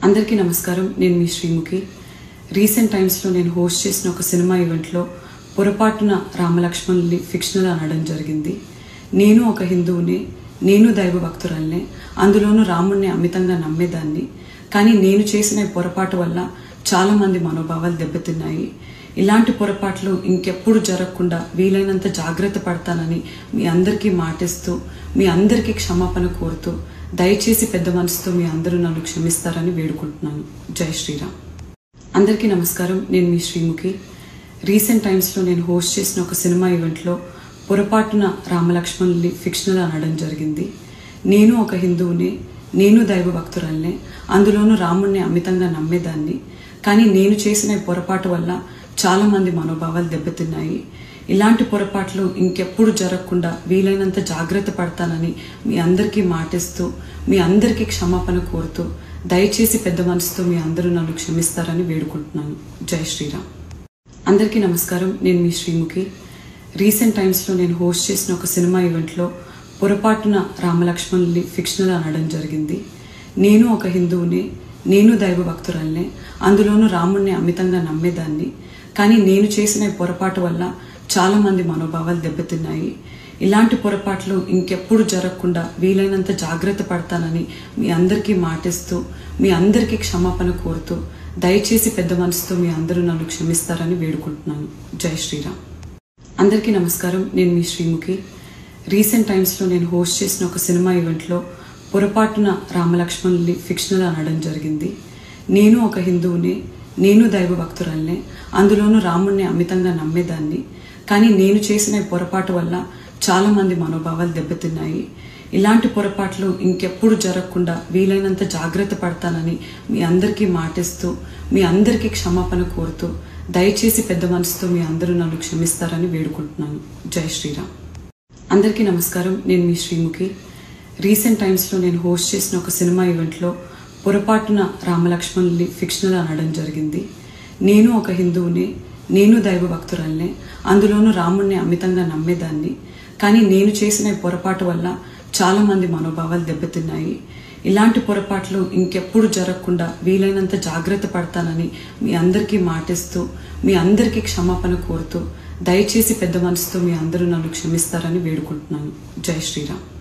అందరికీ నమస్కారం. నేను మీ శ్రీముఖి. రీసెంట్ టైమ్స్లో నేను హోస్ట్ చేసిన ఒక సినిమా ఈవెంట్లో పొరపాటున రామలక్ష్మణుల్ని ఫిక్షనల్ అనడం జరిగింది. నేను ఒక హిందువుని, నేను దైవ భక్తురాల్నే, అందులోనూ రాముణ్ణి అమితంగా నమ్మేదాన్ని. కానీ నేను చేసిన ఈ పొరపాటు వల్ల చాలా మంది మనోభావాలు దెబ్బతిన్నాయి. ఇలాంటి పొరపాట్లు ఇంకెప్పుడు జరగకుండా వీలైనంత జాగ్రత్త పడతానని మీ అందరికీ మాటిస్తూ, మీ అందరికీ క్షమాపణ కోరుతూ, దయచేసి పెద్ద మనసుతో మీ అందరూ నన్ను క్షమిస్తారని వేడుకుంటున్నాను. జై శ్రీరామ్. అందరికీ నమస్కారం. నేను మీ శ్రీముఖి. రీసెంట్ టైమ్స్లో నేను హోస్ట్ చేసిన ఒక సినిమా ఈవెంట్లో పొరపాటున రామలక్ష్మణుల్ని ఫిక్షనల్ అనడం జరిగింది. నేను ఒక హిందువుని, నేను దైవ భక్తురాల్నే, అందులోనూ రాముణ్ణి అమితంగా నమ్మేదాన్ని. కానీ నేను చేసిన ఈ పొరపాటు వల్ల చాలా మంది మనోభావాలు దెబ్బతిన్నాయి. ఇలాంటి పొరపాట్లు ఇంకెప్పుడు జరగకుండా వీలైనంత జాగ్రత్త పడతానని మీ అందరికీ మాటిస్తూ, మీ అందరికీ క్షమాపణ కోరుతూ, దయచేసి పెద్ద మనసుతో మీ అందరూ నన్ను క్షమిస్తారని వేడుకుంటున్నాను. జై శ్రీరామ్. అందరికీ నమస్కారం. నేను మీ శ్రీముఖి. రీసెంట్ టైమ్స్లో నేను హోస్ట్ చేసిన ఒక సినిమా ఈవెంట్లో పొరపాటున రామలక్ష్మణుల్ని ఫిక్షనల్ అనడం జరిగింది. నేను ఒక హిందువుని, నేను దైవ భక్తురాల్నే, అందులోనూ రాముణ్ణి అమితంగా నమ్మేదాన్ని. కానీ నేను చేసిన ఈ పొరపాటు వల్ల చాలా మంది మనోభావాలు దెబ్బతిన్నాయి. ఇలాంటి పొరపాట్లు ఇంకెప్పుడు జరగకుండా వీలైనంత జాగ్రత్త పడతానని మీ అందరికీ మాటిస్తూ, మీ అందరికీ క్షమాపణ కోరుతూ, దయచేసి పెద్ద మనసుతో మీ అందరూ నన్ను క్షమిస్తారని వేడుకుంటున్నాను. జై శ్రీరామ్. అందరికీ నమస్కారం. నేను మీ శ్రీముఖి. రీసెంట్ టైమ్స్లో నేను హోస్ట్ చేసిన ఒక సినిమా ఈవెంట్లో పొరపాటున రామలక్ష్మణుల్ని ఫిక్షనల్ అనడం జరిగింది. నేను ఒక హిందువుని, నేను దైవ భక్తురాల్నే, అందులోనూ రాముణ్ణి అమితంగా నమ్మేదాన్ని. కానీ నేను చేసిన ఈ పొరపాటు వల్ల చాలా మంది మనోభావాలు దెబ్బతిన్నాయి. ఇలాంటి పొరపాట్లు ఇంకెప్పుడు జరగకుండా వీలైనంత జాగ్రత్త పడతానని మీ అందరికీ మాటిస్తూ, మీ అందరికీ క్షమాపణ కోరుతూ, దయచేసి పెద్ద మనసుతో మీ అందరూ నన్ను క్షమిస్తారని వేడుకుంటున్నాను. జై శ్రీరామ్. అందరికీ నమస్కారం. నేను మీ శ్రీముఖి. రీసెంట్ టైమ్స్లో నేను హోస్ట్ చేసిన ఒక సినిమా ఈవెంట్లో పొరపాటున రామలక్ష్మణుల్ని ఫిక్షనల్ అనడం జరిగింది. నేను ఒక హిందువుని, నేను దైవ భక్తురాల్నే, అందులోనూ రాముణ్ణి అమితంగా నమ్మేదాన్ని. కానీ నేను చేసిన ఈ పొరపాటు వల్ల చాలా మంది మనోభావాలు దెబ్బతిన్నాయి. ఇలాంటి పొరపాట్లు ఇంకెప్పుడు జరగకుండా వీలైనంత జాగ్రత్త పడతానని మీ అందరికీ మాటిస్తూ, మీ అందరికీ క్షమాపణ కోరుతూ, దయచేసి పెద్ద మనసుతో మీ అందరూ నన్ను క్షమిస్తారని వేడుకుంటున్నాను. జై శ్రీరామ్.